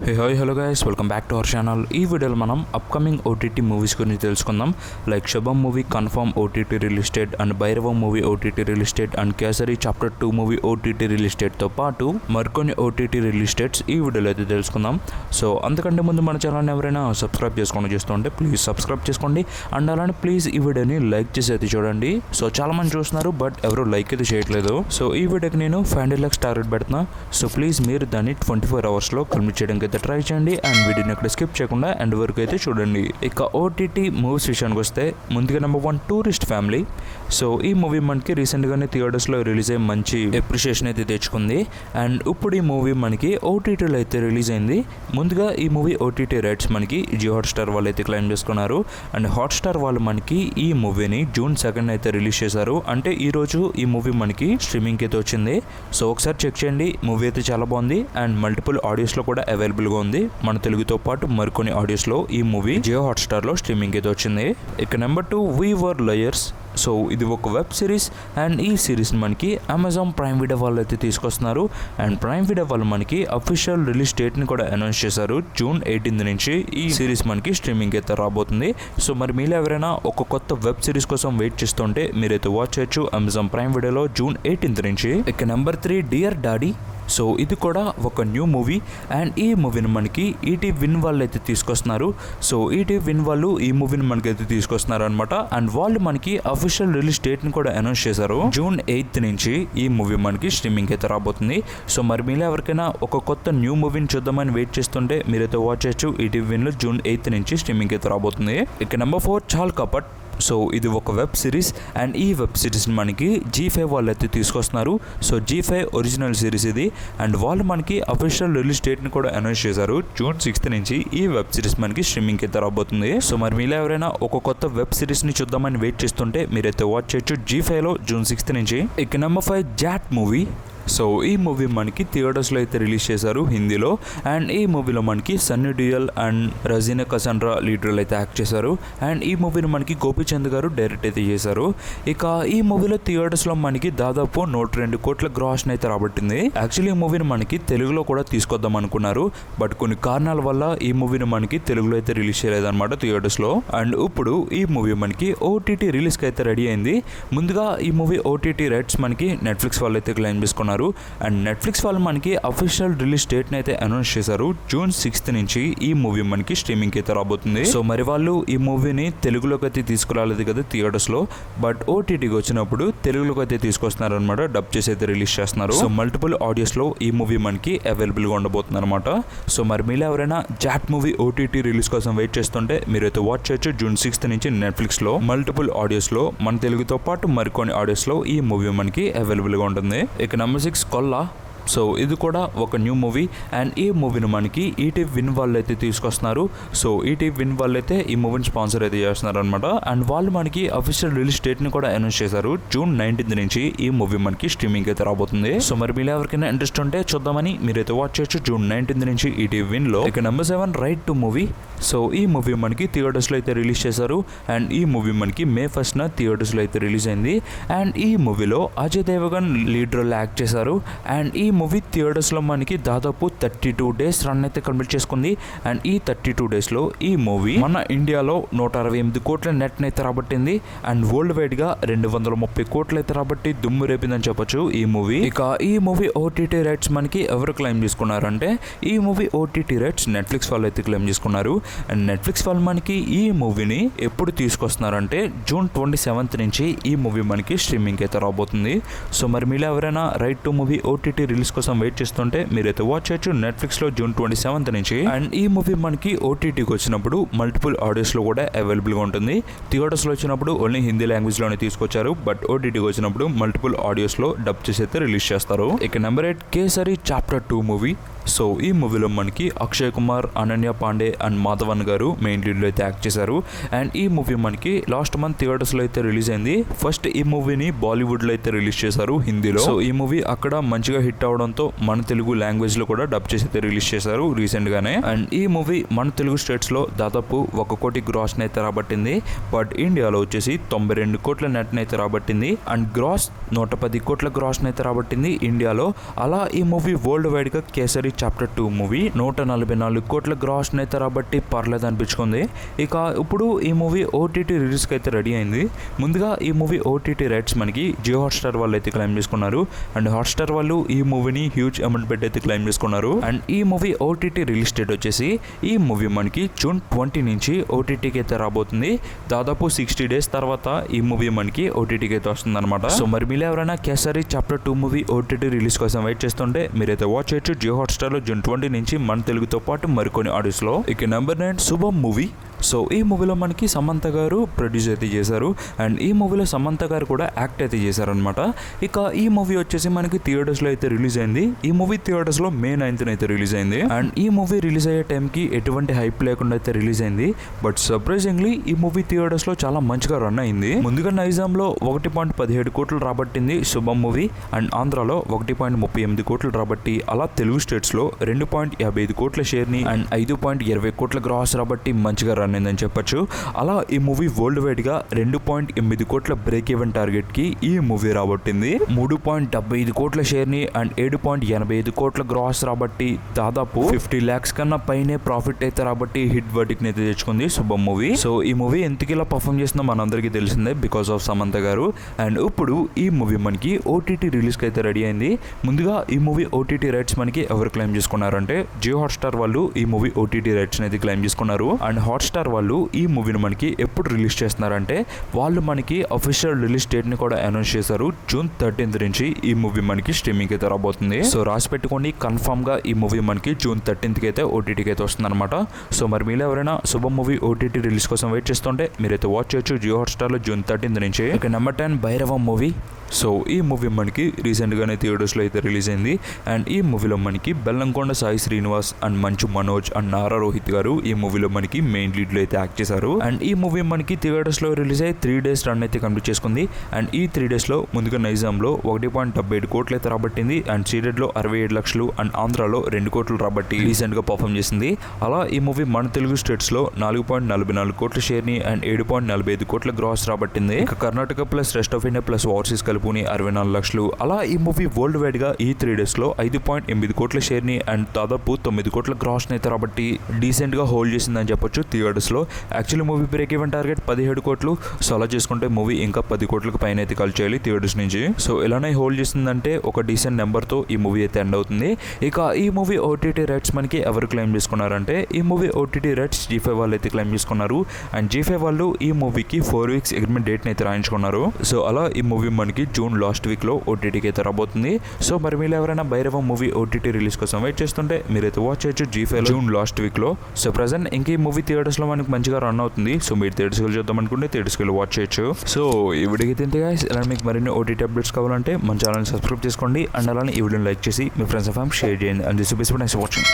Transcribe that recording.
Hi hello guys, welcome back to our channel. ఈ వీడియోలో మనం అప్కమింగ్ ఓటీటీ మూవీస్ గురించి తెలుసుకుందాం. Like Shubham movie confirm OTT release date and Bhairavam movie OTT release date and Kesari chapter 2 movie OTT release డేట్తో పాటు మరికొన్ని OTT release dates ఈ వీడియోలో అయితే తెలుసుకుందాం. సో అంతకంటే ముందు మన ఛానల్ని ఎవరైనా సబ్స్క్రైబ్ చేసుకోండి చూస్తుంటే ప్లీజ్ సబ్స్క్రైబ్ చేసుకోండి అండ్ అలానే ప్లీజ్ ఈ వీడియోని లైక్ చేసి అయితే చూడండి. సో చాలా మంది చూస్తున్నారు బట్ ఎవరు లైక్ అయితే చేయట్లేదు. సో ఈ వీడియోకి నేను 500 lakhs టార్గెట్ పెడుతున్నా. సో ప్లీజ్ మీరు దాన్ని 24 hours కంప్లీట్ చేయడానికి అయితే ట్రై చేయండి అండ్ వీడియోని ఇక్కడ స్కిప్ చేయకుండా ఎండ్ వరకు అయితే చూడండి. ఇక ఓటీటీ మూవీస్ విషయానికి వస్తే ముందుగా నెంబర్ 1 టూరిస్ట్ ఫ్యామిలీ. సో ఈ మూవీ మనకి రీసెంట్గానే థియేటర్స్లో రిలీజ్ అయ్యి మంచి అప్రిషియేషన్ అయితే తెచ్చుకుంది అండ్ ఇప్పుడు ఈ మూవీ మనకి ఓటీటీలో అయితే రిలీజ్ అయింది. ముందుగా ఈ మూవీ ఓటీటీ రైట్స్ మనకి జియో హాట్స్టార్ వాళ్ళు అయితే క్లెయిమ్ చేసుకున్నారు అండ్ హాట్స్టార్ వాళ్ళు మనకి ఈ మూవీని June 2 అయితే రిలీజ్ చేశారు. అంటే ఈ రోజు ఈ మూవీ మనకి స్ట్రీమింగ్కి అయితే వచ్చింది. సో ఒకసారి చెక్ చేయండి, మూవీ అయితే చాలా బాగుంది అండ్ మల్టిపుల్ ఆడియోస్లో కూడా అవైలబుల్గా ఉంది. మన తెలుగుతో పాటు మరికొన్ని ఆడియోస్లో ఈ మూవీ జియో హాట్స్టార్లో స్ట్రీమింగ్ అయితే వచ్చింది. ఇక number 2 we were liars. So ఇది ఒక వెబ్ సిరీస్ అండ్ ఈ సిరీస్ మనకి అమెజాన్ ప్రైమ్ వీడియో వాళ్ళు అయితే తీసుకొస్తున్నారు అండ్ ప్రైమ్ వీడియో వాళ్ళు మనకి అఫీషియల్ రిలీజ్ డేట్ని కూడా అనౌన్స్ చేశారు. June 18 నుంచి ఈ సిరీస్ మనకి స్ట్రీమింగ్ అయితే రాబోతుంది. సో మరి మీరు ఎవరైనా ఒక కొత్త వెబ్ సిరీస్ కోసం వెయిట్ చేస్తుంటే మీరైతే వాచ్ చేయొచ్చు అమెజాన్ ప్రైమ్ వీడియోలో June 18 నుంచి. ఇక నెంబర్ 3 డియర్ డాడీ. సో ఇది కూడా ఒక న్యూ మూవీ అండ్ ఈ మూవీని మనకి ఈటీ విన్ వాళ్ళు అయితే తీసుకొస్తున్నారు. సో ఈటీ విన్ వాళ్ళు ఈ మూవీని మనకి అయితే తీసుకొస్తున్నారు అనమాట అండ్ వాళ్ళు మనకి అఫీషియల్ రిలీజ్ డేట్ని కూడా అనౌన్స్ చేశారు. June 8 నుంచి ఈ మూవీ మనకి స్ట్రీమింగ్ అయితే రాబోతుంది. సో మరి మీరు ఎవరికైనా ఒక కొత్త న్యూ మూవీని చూద్దామని వెయిట్ చేస్తుంటే మీరైతే వాచ్ చేయొచ్చు. ఈటీ విన్లో June 8 నుంచి స్ట్రీమింగ్ అయితే రాబోతుంది. ఇక నెంబర్ 4 చాల్ కపట్. సో ఇది ఒక వెబ్ సిరీస్ అండ్ ఈ వెబ్ సిరీస్ని మనకి G5 వాళ్ళు అయితే తీసుకొస్తున్నారు. సో G5 ఒరిజినల్ సిరీస్ ఇది అండ్ వాళ్ళు మనకి అఫీషియల్ రిలీజ్ డేట్ని కూడా అనౌన్స్ చేశారు. June 6 నుంచి ఈ వెబ్ సిరీస్ మనకి స్ట్రీమింగ్కి అయితే రాబోతుంది. సో మరి మీలో ఎవరైనా ఒక కొత్త వెబ్ సిరీస్ని చూద్దామని వెయిట్ చేస్తుంటే మీరైతే వాచ్ చేయొచ్చు G5లో June 6 నుంచి. ఇక నెంబర్ 5 జాట్ మూవీ. సో ఈ మూవీ మనకి థియేటర్స్లో అయితే రిలీజ్ చేశారు హిందీలో అండ్ ఈ మూవీలో మనకి Sunny Deol and Regina Cassandra lead role అయితే యాక్ట్ చేశారు అండ్ ఈ మూవీని మనకి గోపీచంద్ గారు డైరెక్ట్ అయితే చేశారు. ఇక ఈ మూవీలో థియేటర్స్లో మనకి దాదాపు 102 కోట్ల గ్రాస్ని అయితే రాబట్టింది. యాక్చువల్లీ ఈ మూవీని మనకి తెలుగులో కూడా తీసుకొద్దాం అనుకున్నారు బట్ కొన్ని కారణాల వల్ల ఈ మూవీని మనకి తెలుగులో అయితే రిలీజ్ చేయలేదన్నమాట థియేటర్స్లో. అండ్ ఇప్పుడు ఈ మూవీ మనకి ఓటీటీ రిలీజ్కి అయితే రెడీ అయింది. ముందుగా ఈ మూవీ ఓటీటీ రైట్స్ మనకి నెట్ఫ్లిక్స్ వాళ్ళు అయితే క్లెయిమ్ చేసుకున్నారు అండ్ నెట్ఫ్లిక్స్ వాళ్ళు మనకి అఫీషియల్ రిలీజ్ డేట్ని అయితే అనౌన్స్ చేశారు. June 6 నుంచి ఈ మూవీ మనకి స్ట్రీమింగ్ అయితే రాబోతుంది. సో మరి వాళ్ళు ఈ మూవీని తెలుగులోకి అయితే తీసుకురాలేదు కదా థియేటర్స్లో బట్ ఓటీటీకి వచ్చినప్పుడు తెలుగులోకి అయితే తీసుకొస్తున్నారు అనమాట. డబ్ చేసి అయితే రిలీజ్ చేస్తున్నారు. సో మల్టిపుల్ ఆడియోస్లో ఈ మూవీ మనకి అవైలబుల్గా ఉండబోతుంది అనమాట. సో మరి మీరు ఎవరైనా జాట్ మూవీ ఓటీటీ రిలీజ్ కోసం వెయిట్ చేస్తుంటే మీరైతే వాచ్ చేయొచ్చు June 6 నుంచి నెట్ఫ్లిక్స్లో మల్టిపుల్ ఆడియోస్లో మన తెలుగుతో పాటు మరికొన్ని ఆడియోస్లో ఈ మూవీ మనకి అవైలబుల్గా ఉంటుంది. ఇక నెంబర్ 6 కొల్లా. సో ఇది కూడా ఒక న్యూ మూవీ అండ్ ఈ మూవీని మనకి ఈటీ విన్ వాళ్ళు అయితే తీసుకొస్తున్నారు. సో ఈటీ విన్ వాళ్ళు అయితే ఈ మూవీని స్పాన్సర్ అయితే చేస్తున్నారు అనమాట అండ్ వాళ్ళు మనకి అఫీషియల్ రిలీజ్ డేట్ని కూడా అనౌన్స్ చేశారు. June 19 నుంచి ఈ మూవీ మనకి స్ట్రీమింగ్ అయితే రాబోతుంది. సో మరి మీరు ఎవరికైనా ఇంట్రెస్ట్ ఉంటే చూద్దామని మీరైతే వాచ్ చేయొచ్చు June 19 నుంచి ఈటీ విన్లో. ఇక number 7 right to movie. So ఈ మూవీ మనకి థియేటర్స్లో అయితే రిలీజ్ చేశారు అండ్ ఈ మూవీ మనకి May 1 థియేటర్స్లో అయితే రిలీజ్ అయింది అండ్ ఈ మూవీలో Ajay Devgn lead role act చేశారు అండ్ ఈ మూవీ థియేటర్స్లో మనకి దాదాపు 32 days రన్ అయితే కంప్లీట్ చేసుకుంది అండ్ ఈ 32 daysలో ఈ మూవీ మన ఇండియాలో 168 కోట్ల నెట్ని అయితే రాబట్టింది అండ్ వరల్డ్ వైడ్గా 230 కోట్లు అయితే రాబట్టి దుమ్ము రేపిందని చెప్పొచ్చు ఈ మూవీ. ఇక ఈ మూవీ ఓటీటీ రైట్స్ మనకి ఎవరు క్లెయిమ్ చేసుకున్నారంటే ఈ మూవీ ఓటీటీ రైట్స్ నెట్ఫ్లిక్స్ వాళ్ళు అయితే క్లెయిమ్ చేసుకున్నారు అండ్ నెట్ఫ్లిక్స్ వాళ్ళు మనకి ఈ మూవీని ఎప్పుడు తీసుకొస్తున్నారంటే June 27 నుంచి ఈ మూవీ మనకి స్ట్రీమింగ్ అయితే రాబోతుంది. సో మరి మీరు ఎవరైనా right to movie OTT release కోసం వెయిట్ చేస్తుంటే మీరైతే వాచ్ చేయొచ్చు నెట్ఫ్లిక్స్లో June 27 నుంచి. అండ్ ఈ మూవీ మనకి ఓటీటీకి వచ్చినప్పుడు మల్టిపుల్ ఆడియోస్లో కూడా అవైలబుల్గా ఉంటుంది. థియేటర్స్లో వచ్చినప్పుడు ఓన్లీ హిందీ లాంగ్వేజ్లోనే తీసుకొచ్చారు బట్ ఓటీటీకి వచ్చినప్పుడు మల్టిపుల్ ఆడియోస్లో డబ్ చేసి అయితే రిలీజ్ చేస్తారు. ఇక number 8 kesari chapter 2 movie. So ఈ మూవీలో మనకి అక్షయ్ కుమార్, అనన్య పాండే అండ్ మాధవన్ గారు మెయిన్ లీడ్లో అయితే యాక్ట్ చేశారు అండ్ ఈ మూవీ మనకి లాస్ట్ మంత్ థియేటర్స్లో అయితే రిలీజ్ అయింది. ఫస్ట్ ఈ మూవీని బాలీవుడ్లో అయితే రిలీజ్ చేశారు హిందీలో. సో ఈ మూవీ అక్కడ మంచిగా హిట్ అవ్వడం అవడంతో మన తెలుగు లాంగ్వేజ్ లో కూడా డబ్ చేసి అయితే రిలీజ్ చేశారు రీసెంట్ గానే. అండ్ ఈ మూవీ మన తెలుగు స్టేట్స్ లో దాదాపు 1 కోటి గ్రాస్ అయితే రాబట్టింది. బట్ ఇండియాలో వచ్చేసి 92 కోట్ల నెట్ అయితే రాబట్టింది. అండ్ గ్రాస్ 110 కోట్ల గ్రాస్ అయితే రాబట్టింది ఇండియాలో. అలా ఈ మూవీ వరల్డ్ వైడ్ గా కేసరి చాప్టర్ 2 మూవీ 144 కోట్ల గ్రాస్ అయితే రాబట్టి పర్లేదు అనిపించుకుంది. ఇక ఇప్పుడు ఈ మూవీ ఓటీటీ రిలీజ్ కి అయితే రెడీ అయింది. ముందుగా ఈ మూవీ ఓటీటీ రైట్స్ మనకి జియో హాట్స్టార్ వాళ్ళు అయితే క్లెయిమ్ చేసుకున్నారు. అండ్ హాట్స్టార్ వాళ్ళు ఈ మూవీని హ్యూజ్ అమౌంట్ పెట్టి అయితే క్లెయిమ్ చేసుకున్నారు. అండ్ ఈ మూవీ ఓటీటీ రిలీజ్ డేట్ వచ్చేసి ఈ మూవీ మనకి జూన్ 20 నుంచి ఓటీటీకి అయితే రాబోతుంది. దాదాపు 60 డేస్ తర్వాత ఈ మూవీ మనకి ఓటీటీకి అయితే వస్తుంది అనమాట. సో మరి మీరు ఎవరైనా kesari chapter 2 movie OTT release కోసం వెయిట్ చేస్తుంటే మీరైతే వాచ్ చేయొచ్చు జియో హాట్స్టార్ లో జూన్ 20 నుంచి మన తెలుగుతో పాటు మరికొన్ని ఆడియోస్ లో. ఇక నెంబర్ 9 శుభం మూవీ. సో ఈ మూవీలో మనకి సమంత గారు ప్రొడ్యూస్ అయితే చేశారు. అండ్ ఈ మూవీలో సమంత గారు కూడా యాక్ట్ అయితే చేశారనమాట. ఇక ఈ మూవీ వచ్చేసి మనకి థియేటర్స్లో అయితే రిలీజ్ అయింది. ఈ మూవీ థియేటర్స్లో May 9th అయితే రిలీజ్ అయింది. అండ్ ఈ మూవీ రిలీజ్ అయ్యే టైంకి ఎటువంటి హైప్ లేకుండా అయితే రిలీజ్ అయింది. బట్ సర్ప్రైజింగ్లీ ఈ మూవీ థియేటర్స్లో చాలా మంచిగా రన్ అయింది. ముందుగా నైజాంలో 1.17 కోట్లు రాబట్టింది శుభం మూవీ. అండ్ ఆంధ్రాలో 1.38 కోట్లు రాబట్టి అలా తెలుగు స్టేట్స్లో 2.55 కోట్ల షేర్ని అండ్ 5.20 కోట్ల గ్రాస్ రాబట్టి మంచిగా రన్ అయిందని చెప్పొచ్చు. అలా ఈ మూవీ వరల్డ్ వైడ్ గా 2.8 కోట్ల బ్రేక్ ఈవెన్ టార్గెట్ కి ఈ మూవీ రాబట్టింది. 3.75 కోట్ల షేర్ ని అండ్ 7.85 కోట్ల గ్రాస్ రాబట్టి దాదాపు 50 lakhs కన్నా పైనే ప్రాఫిట్ అయితే రాబట్టి హిట్ వర్డిక్ అయితే తెచ్చుకుంది శుభం మూవీ. సో ఈ మూవీ ఎందుకు ఇలా పర్ఫామ్ చేస్తుందో మనందరికీ తెలిసిందే, బికాస్ ఆఫ్ సమంత గారు. అండ్ ఇప్పుడు ఈ మూవీ మనకి ఓటీటీ రిలీజ్ కి అయితే రెడీ అయింది. ముందుగా ఈ మూవీ ఓటీటీ రైట్స్ మనకి ఎవరు క్లెయిమ్ చేసుకున్నారంటే జియో హాట్స్టార్ వాళ్ళు ఈ మూవీ ఓటీటీ రైట్స్ అయితే క్లెయిమ్ చేసుకున్నారు. అండ్ హాట్స్టార్ వాళ్ళు ఈ మూవీని మనకి ఎప్పుడు రిలీజ్ చేస్తున్నారంటే వాళ్ళు మనకి అఫీషియల్ రిలీజ్ డేట్ ని కూడా అనౌన్స్ చేశారు. జూన్ 13th నుంచి ఈ మూవీ మనకి స్ట్రీమింగ్ అయితే రాబోతుంది. సో రాసి పెట్టుకోండి, కన్ఫర్మ్ గా ఈ మూవీ మనకి జూన్ 13th అయితే ఓటీటీకి అయితే వస్తుంది అనమాట. సో మరి మీరు ఎవరైనా శుభం మూవీ ఓటీటీ రిలీజ్ కోసం వెయిట్ చేస్తుంటే మీరైతే వాచ్ చేయొచ్చు జియో హాట్స్టార్ లో జూన్ 13th నుంచి. ఇక నెంబర్ 10 భైరవం మూవీ. సో ఈ మూవీ మనకి రీసెంట్గానే థియేటర్స్లో అయితే రిలీజ్ అయింది. అండ్ ఈ మూవీలో మనకి బెల్లంకొండ సాయి శ్రీనివాస్ అండ్ మంచు మనోజ్ అండ్ నారా రోహిత్ గారు ఈ మూవీలో మనకి మెయిన్ లీడ్లో అయితే యాక్ట్ చేశారు. అండ్ ఈ మూవీ మనకి థియేటర్స్లో రిలీజ్ అయ్యి 3 days రన్ అయితే కంప్లీట్ చేసుకుంది. అండ్ ఈ 3 daysలో ముందుగా నైజాంలో 1.77 కోట్లు అయితే రాబట్టింది. అండ్ సీడెడ్లో 67 లక్షలు అండ్ ఆంధ్రాలో 2 కోట్లు రాబట్టి రీసెంట్గా పర్ఫామ్ చేసింది. అలా ఈ మూవీ మన తెలుగు స్టేట్స్లో 4.44 కోట్ల షేర్ని అండ్ 7.45 కోట్ల గ్రాస్ రాబట్టింది. ఇక Karnataka plus rest of India plus overseas కలుపుని 64 లక్షలు. అలా ఈ మూవీ వరల్డ్ వైడ్ గా ఈ 3 daysలో 5.8 కోట్ల షేర్ ని అండ్ దాదాపు 9 కోట్ల గ్రాస్ అయితే రాబట్టి డీసెంట్ గా హోల్డ్ చేసిందని చెప్పొచ్చు థియేటర్స్ లో. Actually movie break even target 17 కోట్లు. సో అలా చేసుకుంటే మూవీ ఇంకా 10 కోట్లకు పైన అయితే కాల్ చేయాలి థియేటర్స్ నుంచి. సో ఇలానే హోల్డ్ చేసిందంటే ఒక డీసెంట్ నెంబర్ తో ఈ మూవీ అయితే ఎండ్ అవుతుంది. ఇక ఈ మూవీ ఓటీటీ రైట్స్ మనకి ఎవరు క్లెయిమ్ చేసుకున్నారంటే ఈ మూవీ ఓటీటీ రైట్స్ G5 వాళ్ళు అయితే క్లెయిమ్ చేసుకున్నారు. అండ్ G5 వాళ్ళు ఈ మూవీకి 4 weeks అగ్రిమెంట్ డేట్ అయితే రాయించుకున్నారు. సో అలా ఈ మూవీ మనకి జూన్ లాస్ట్ వీక్ లో ఓటీటీకి అయితే రాబోతుంది. సో మరి మీరు ఎవరైనా భైరవం మూవీ ఓటీటీ రిలీజ్ కోసం వెయిట్ చేస్తుంటే మీరైతే వాచ్ చేయొచ్చు G5 జూన్ లాస్ట్ వీక్ లో. సో ప్రెసెంట్ ఇంక ఈ మూవీ థియేటర్స్ లో మనకి మంచిగా రన్ అవుతుంది. సో మీరు థియేటర్స్కి వెళ్ళి చూద్దాం అనుకుంటే థియేటర్స్కి వెళ్ళి వాచ్ చేయొచ్చు. సో ఈ వీడియోకి తింటే గైస్ ఇలా మీకు మరిన్ని ఓటీటీ అప్డేట్స్ కావాలంటే మన ఛానల్ సబ్స్క్రైబ్ చేసుకోండి. అండ్ అలానే ఈ వీడియోని లైక్ చేసి మీ ఫ్రెండ్స్ అండ్ ఫ్యామిలీ షేర్ చేయండి. And this is next watching.